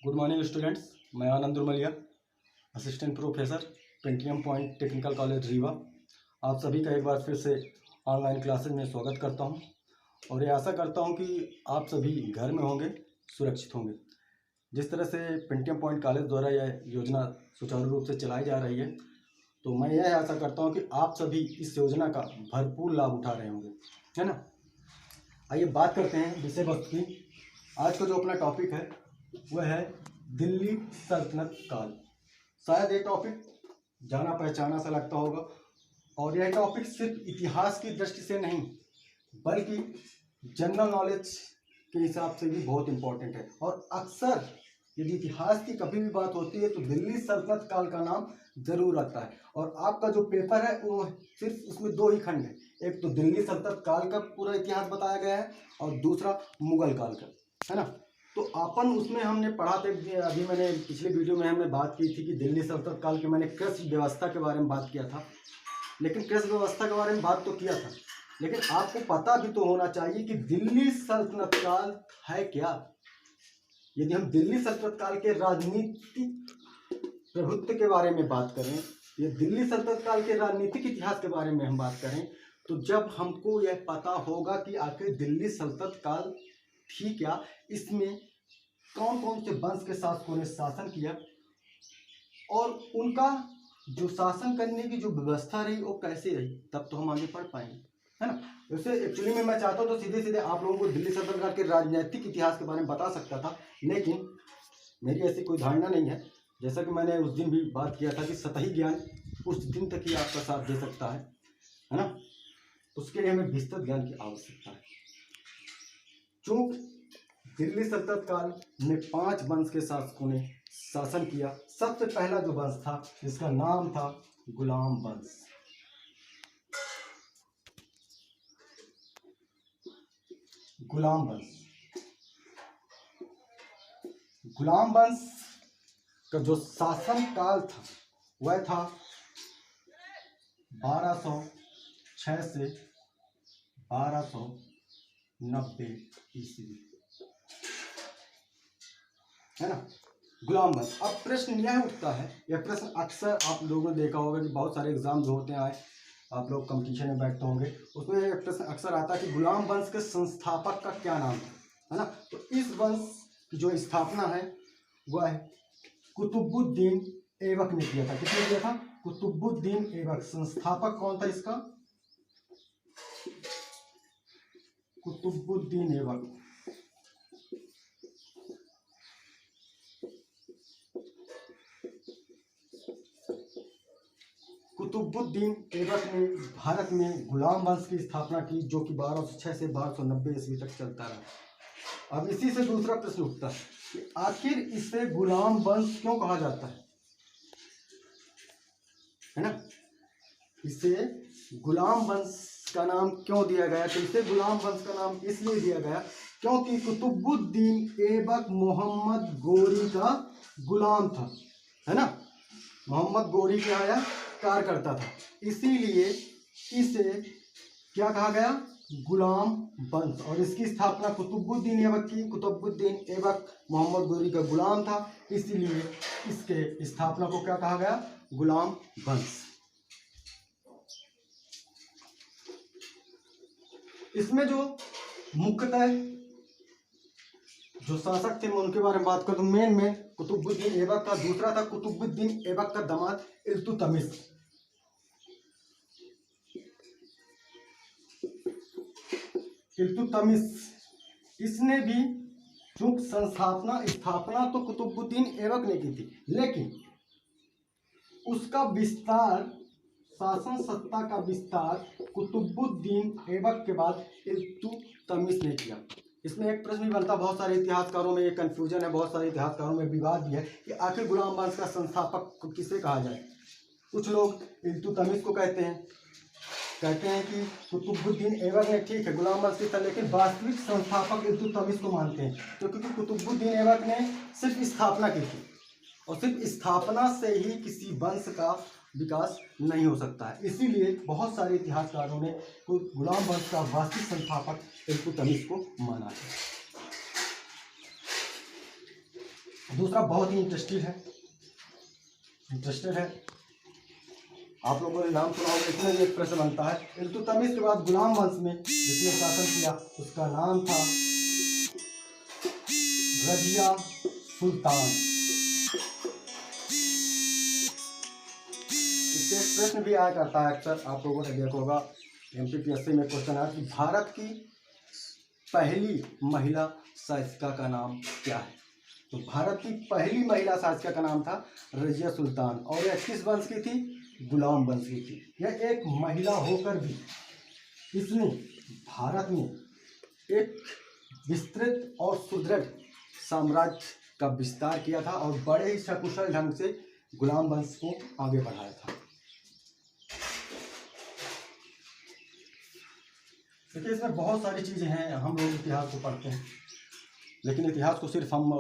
Good morning students, मैं Anand Urmaliya, assistant professor, Pentium point technical college Rewa. आप सभी का एक बार फिर से ऑनलाइन क्लासेज में स्वागत करता हूं और ये आशा करता हूं कि आप सभी घर में होंगे, सुरक्षित होंगे। जिस तरह से पेंटियम पॉइंट कॉलेज द्वारा यह योजना सुचारू रूप से चलाई जा रही है, तो मैं यह आशा करता हूँ कि आप सभी इस योजना का भरपूर लाभ उठा रहे होंगे, है ना। आइए बात करते हैं विषय वस्तु की। आज का जो अपना टॉपिक है वह है दिल्ली सल्तनत काल। शायद ये टॉपिक जाना पहचाना सा लगता होगा और यह टॉपिक सिर्फ इतिहास की दृष्टि से नहीं बल्कि जनरल नॉलेज के हिसाब से भी बहुत इम्पोर्टेंट है। और अक्सर यदि इतिहास की कभी भी बात होती है तो दिल्ली सल्तनत काल का नाम जरूर आता है। और आपका जो पेपर है वो सिर्फ उसमें दो ही खंड है, एक तो दिल्ली सल्तनत काल का पूरा इतिहास बताया गया है और दूसरा मुगल काल का, है ना। तो अपन उसमें हमने पढ़ा था, अभी मैंने पिछले वीडियो में हमने बात की थी कि दिल्ली सल्तनत काल के मैंने कृषि व्यवस्था के बारे में बात किया था। लेकिन कृषि व्यवस्था के बारे में बात तो किया था, लेकिन आपको पता भी तो होना चाहिए कि दिल्ली सल्तनत काल है क्या। यदि हम दिल्ली सल्तनत काल के राजनीतिक प्रभुत्व के बारे में बात करें या दिल्ली सल्तनत काल के राजनीतिक इतिहास के बारे में हम बात करें, तो जब हमको यह पता होगा कि आखिर दिल्ली सल्तनत काल थी क्या, इसमें कौन कौन से वंश के शासकों ने शासन किया और उनका जो शासन करने की जो व्यवस्था रही वो कैसे रही, तब तो हम आगे पढ़ पाएंगे, है ना। वैसे एक्चुअली में मैं चाहता हूँ तो सीधे सीधे आप लोगों को दिल्ली सल्तनत काल के राजनीतिक इतिहास के बारे में बता सकता था, लेकिन मेरी ऐसी कोई धारणा नहीं है। जैसा कि मैंने उस दिन भी बात किया था कि सतही ज्ञान उस दिन तक ही आपका साथ दे सकता है ना। उसके लिए हमें विस्तृत ज्ञान की आवश्यकता है। चूंकि दिल्ली सल्तनत काल में 5 वंश के शासकों ने शासन किया। सबसे पहला जो वंश था जिसका नाम था गुलाम वंश। गुलाम वंश, गुलाम वंश का जो शासन काल था वह था 1206 से 1290 ईस्वी, है ना। गुलाम वंश। अब प्रश्न यह उठता है, यह प्रश्न अक्सर आप लोगों ने देखा होगा कि बहुत सारे एग्जाम जो होते हैं, आप लोग कंपटीशन में बैठते होंगे, उसमें यह प्रश्न अक्सर आता है कि गुलाम वंश के संस्थापक का क्या नाम था, है ना। तो इस वंश की जो स्थापना है वह कुतुबुद्दीन ऐबक ने किया था। किसने किया था? कुतुबुद्दीन ऐबक। संस्थापक कौन था इसका? कुतुबुद्दीन ऐबक। कुतुबुद्दीन ऐबक ने भारत में गुलाम वंश की स्थापना की, जो कि 1206 से 1290 ईस्वी तक चलता रहा। अब इसी से दूसरा प्रश्न उठता है कि आखिर इसे गुलाम वंश क्यों कहा जाता है ना। इसे गुलाम वंश का नाम क्यों दिया गया? तो इसे गुलाम वंश का नाम इसलिए दिया गया क्योंकि कुतुबुद्दीन ऐबक मोहम्मद गोरी का गुलाम था, है ना। मोहम्मद गोरी के यहाँ कार्य करता था, इसीलिए इसे क्या कहा गया? गुलाम वंश। और इसकी स्थापना कुतुबुद्दीन ऐबक की। कुतुबुद्दीन ऐबक मोहम्मद गोरी का गुलाम था, इसीलिए इसके स्थापना को क्या कहा गया? गुलाम वंश। इसमें जो मुख्यतः जो शासक थे मैं उनके बारे में बात करूं, मेन में कुतुबुद्दीन ऐबक का, दूसरा था कुतुबुद्दीन ऐबक का दामाद इल्तुतमिश। इल्तुतमिश इसने भी जो स्थापना तो कुतुबुद्दीन ऐबक ने की थी, लेकिन उसका विस्तार, शासन सत्ता का विस्तार कुतुबुद्दीन ऐबक के बाद इल्तुतमिश ने किया। इसमें एक प्रश्न भी बनता, बहुत सारे इतिहासकारों में ये कंफ्यूजन है, बहुत सारे इतिहासकारों में विवाद भी है कि आखिर गुलाम वंश का संस्थापक किसे कहा जाए। कुछ लोग इल्तुतमिश को कहते हैं कि कुतुबुद्दीन ऐबक ने, ठीक है, गुलाम वंश की था, लेकिन वास्तविक संस्थापक इल्तुतमिश को मानते हैं, क्योंकि कुतुबुद्दीन ऐबक ने सिर्फ स्थापना की थी और सिर्फ स्थापना से ही किसी वंश का विकास नहीं हो सकता है। इसीलिए बहुत सारे इतिहासकारों ने गुलाम वंश का वास्तविक संस्थापक इल्तुतमिश को माना है। दूसरा बहुत ही इंटरेस्टेड है, आप लोगों ने नाम सुना होगा। इसमें भी एक प्रश्न बनता है, इल्तुतमिश के बाद गुलाम वंश में जिसने शासन किया उसका नाम था रजिया सुल्तान। इससे एक प्रश्न भी आया करता है अक्सर, आप लोगों ने देखा होगा MPPSC में क्वेश्चन आया कि भारत की पहली महिला शासिका का नाम क्या है। तो भारत की पहली महिला शासिका का नाम था रजिया सुल्तान, और यह किस वंश की थी? गुलाम वंश की थी। यह एक महिला होकर भी इसने भारत में एक विस्तृत और सुदृढ़ साम्राज्य का विस्तार किया था और बड़े ही सकुशल ढंग से गुलाम वंश को आगे बढ़ाया था। देखिए, इसमें बहुत सारी चीज़ें हैं। हम लोग इतिहास को पढ़ते हैं, लेकिन इतिहास को सिर्फ हम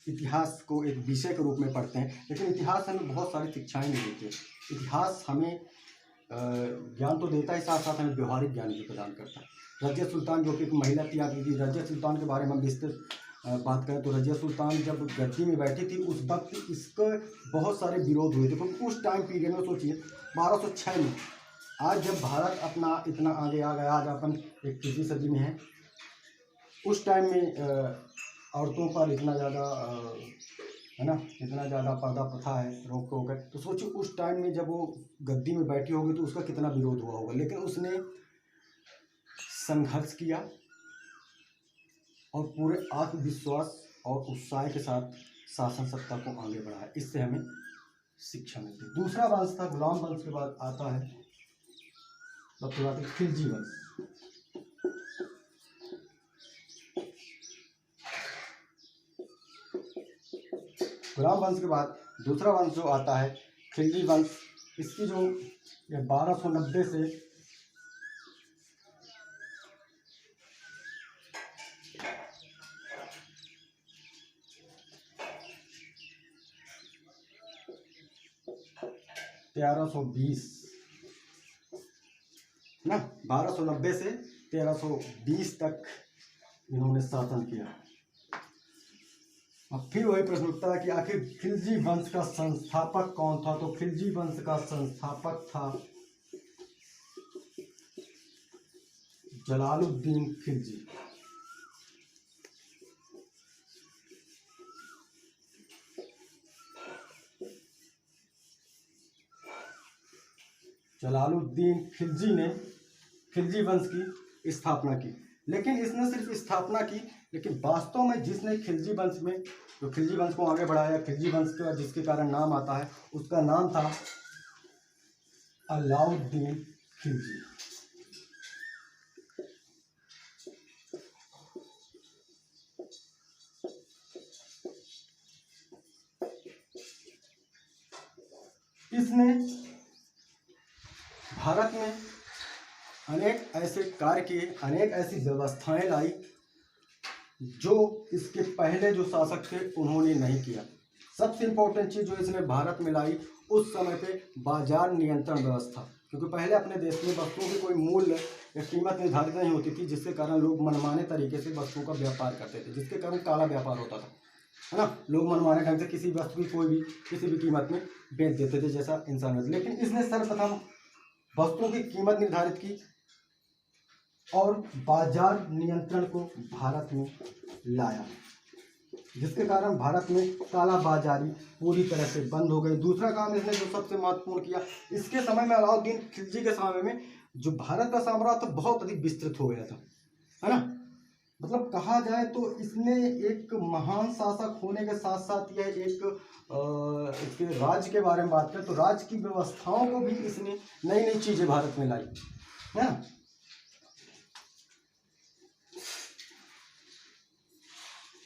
इतिहास को एक विषय के रूप में पढ़ते हैं, लेकिन इतिहास हमें बहुत सारी शिक्षाएं नहीं देते। इतिहास हमें ज्ञान तो देता है, साथ साथ हमें व्यवहारिक ज्ञान भी प्रदान करता है। रजिया सुल्तान जो कि एक महिला थी, आप देखिए रजिया सुल्तान के बारे में हम विस्तृत बात करें तो रजिया सुल्तान जब गद्दी में बैठी थी उस वक्त इसके बहुत सारे विरोध हुए थे, क्योंकि उस टाइम पीरियड में सोचिए 1206 में, आज जब भारत अपना इतना आगे आ गया, आज अपन 21वीं सदी में है, उस टाइम में औरतों पर इतना ज़्यादा है ना, इतना ज़्यादा पर्दा प्रथा है, रोक टोक है। तो सोचिए उस टाइम में जब वो गद्दी में बैठी होगी तो उसका कितना विरोध हुआ होगा, लेकिन उसने संघर्ष किया और पूरे आत्मविश्वास और उत्साह के साथ शासन सत्ता को आगे बढ़ाया। इससे हमें शिक्षा मिलती है। दूसरा वंश था गुलाम वंश के बाद आता है सबसे बात खिलजी वंश। गुलाम वंश के बाद दूसरा वंश जो आता है खिलजी वंश। इसकी जो 1290 से 1320 ना, 1290 से 1320 तक इन्होंने शासन किया। अब फिर वही प्रश्न उठता है कि आखिर खिलजी वंश का संस्थापक कौन था। तो खिलजी वंश का संस्थापक था जलालुद्दीन खिलजी। जलालुद्दीन खिलजी ने खिलजी वंश की स्थापना की, लेकिन इसने सिर्फ स्थापना की, लेकिन वास्तव में जिसने खिलजी वंश में जो खिलजी वंश को आगे बढ़ाया, खिलजी वंश का जिसके कारण नाम आता है उसका नाम था अलाउद्दीन खिलजी। इसने भारत में अनेक ऐसे कार्य किए, अनेक ऐसी व्यवस्थाएं लाई जो इसके पहले जो शासक थे उन्होंने नहीं किया। सबसे इम्पोर्टेंट चीज़ जो इसने भारत में लाई उस समय पे बाजार नियंत्रण व्यवस्था, क्योंकि पहले अपने देश में वस्तुओं की कोई मूल्य या कीमत निर्धारित नहीं होती थी, जिसके कारण लोग मनमाने तरीके से वस्तुओं का व्यापार करते थे, जिसके कारण काला व्यापार होता था, है ना। लोग मनमाने ढंग से किसी वस्तु की कोई भी किसी भी कीमत में बेच देते थे जैसा इंसान। लेकिन इसने सर्वप्रथम वस्तुओं की कीमत निर्धारित की और बाजार नियंत्रण को भारत में लाया, जिसके कारण भारत में काला बाजारी पूरी तरह से बंद हो गई। दूसरा काम इसने जो सबसे महत्वपूर्ण किया, इसके समय में अलाउद्दीन खिलजी के समय में जो भारत का साम्राज्य था बहुत अधिक विस्तृत हो गया था, है ना। मतलब कहा जाए तो इसने एक महान शासक होने के साथ साथ यह एक इसके राज्य के बारे में बात करें तो राज्य की व्यवस्थाओं को भी इसने नई नई चीजें भारत में लाई, है ना।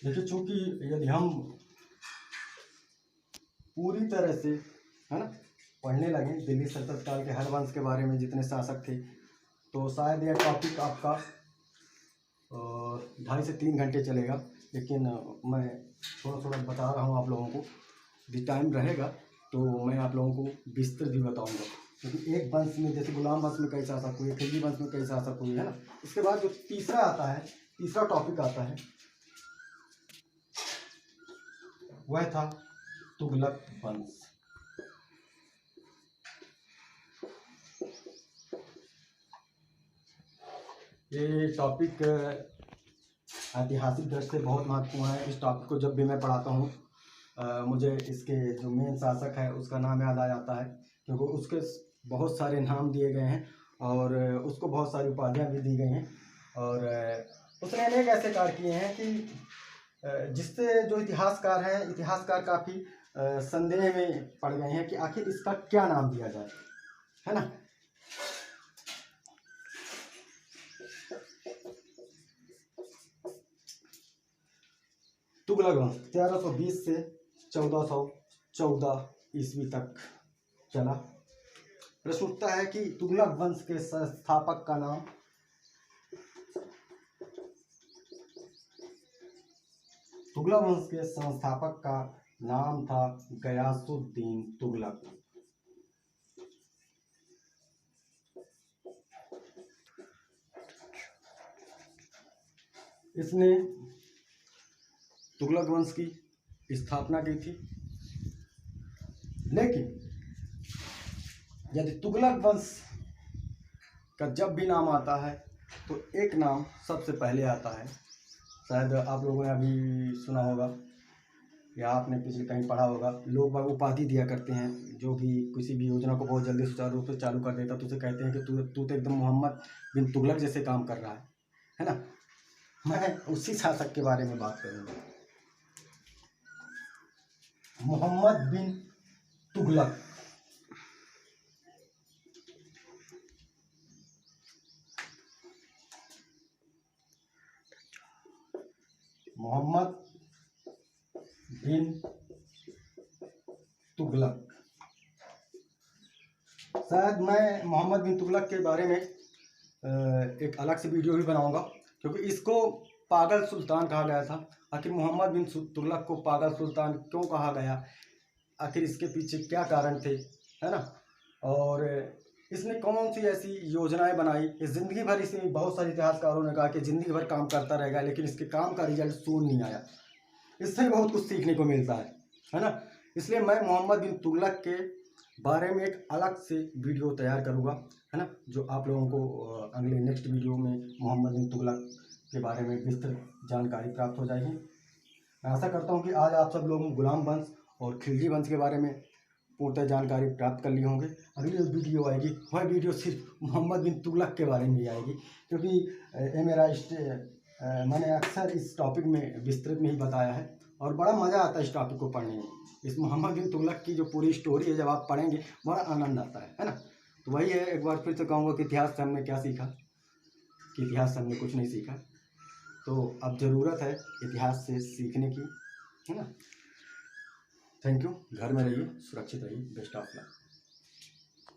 देखिए, चूंकि यदि हम पूरी तरह से, है ना, पढ़ने लगे दिल्ली सल्तनत काल के हर वंश के बारे में जितने शासक थे, तो शायद यह टॉपिक आपका 2.5 से 3 घंटे चलेगा। लेकिन मैं थोड़ा थोड़ा बता रहा हूँ आप लोगों को, यदि टाइम रहेगा तो मैं आप लोगों को विस्तृत भी बताऊँगा, क्योंकि एक वंश में जैसे गुलाम वंश में कई शासक हुए, खिलजी वंश में कई शासक हुए, है ना। इसके बाद जो तीसरा आता है, तीसरा टॉपिक आता है वह था तुगलक वंश। ये टॉपिक ऐतिहासिक दृष्टि से बहुत महत्वपूर्ण है। इस टॉपिक को जब भी मैं पढ़ाता हूँ मुझे इसके जो मेन शासक है उसका नाम याद आ जाता है, क्योंकि उसके बहुत सारे नाम दिए गए हैं और उसको बहुत सारी उपाधियाँ भी दी गई हैं। और उसने अनेक ऐसे कार्य किए हैं कि जिससे जो इतिहासकार काफ़ी संदेह में पड़ गए हैं कि आखिर इसका क्या नाम दिया जाए, है ना। तुगलक वंश 1320 से 1414 ईस्वी तक चला। प्रश्न उठता है कि तुगलक वंश के संस्थापक का नाम था गयासुद्दीन तुगलक। इसने तुगलक वंश की स्थापना की थी। लेकिन यदि तुगलक वंश का जब भी नाम आता है तो एक नाम सबसे पहले आता है। शायद आप लोगों ने अभी सुना होगा या आपने पिछले कहीं पढ़ा होगा, लोग उपाधि दिया करते हैं। जो भी किसी भी योजना को बहुत जल्दी सुचारू रूप से चालू कर देता तो उसे कहते हैं कि तू तो एकदम मोहम्मद बिन तुगलक जैसे काम कर रहा है ना। मैं उसी शासक के बारे में बात करूँगा, मोहम्मद बिन तुगलक। मोहम्मद बिन तुगलक। शायद मैं मोहम्मद बिन तुगलक के बारे में एक अलग से वीडियो भी बनाऊंगा, क्योंकि इसको पागल सुल्तान कहा गया था। आखिर मोहम्मद बिन तुगलक को पागल सुल्तान क्यों कहा गया, आखिर इसके पीछे क्या कारण थे, है ना। और इसने कौन सी ऐसी योजनाएं बनाई। इस जिंदगी भर इसमें बहुत सारे इतिहासकारों ने कहा कि जिंदगी भर काम करता रहेगा, लेकिन इसके काम का रिजल्ट सून नहीं आया। इससे बहुत कुछ सीखने को मिलता है ना। इसलिए मैं मोहम्मद बिन तुगलक के बारे में एक अलग से वीडियो तैयार करूँगा, है ना, जो आप लोगों को अगले नेक्स्ट वीडियो में मोहम्मद बिन तुगलक के बारे में विस्तृत जानकारी प्राप्त हो जाएगी। मैं आशा करता हूँ कि आज आप सब लोग गुलाम वंश और खिलजी वंश के बारे में पूर्णतः जानकारी प्राप्त कर लिए होंगे। अगली वीडियो आएगी, वह वीडियो सिर्फ मोहम्मद बिन तुगलक के बारे में ही आएगी, क्योंकि ये मेरा मैंने अक्सर इस टॉपिक में विस्तृत में ही बताया है और बड़ा मज़ा आता है इस टॉपिक को पढ़ने में। इस मोहम्मद बिन तुगलक की जो पूरी स्टोरी है जब आप पढ़ेंगे बड़ा आनंद आता है ना। तो वही है, एक बार फिर से कहूँगा कि इतिहास से हमने क्या सीखा, कि इतिहास से हमने कुछ नहीं सीखा। तो अब ज़रूरत है इतिहास से सीखने की, है ना। Thank you. घर में रहिए, सुरक्षित रहिए। Best of luck.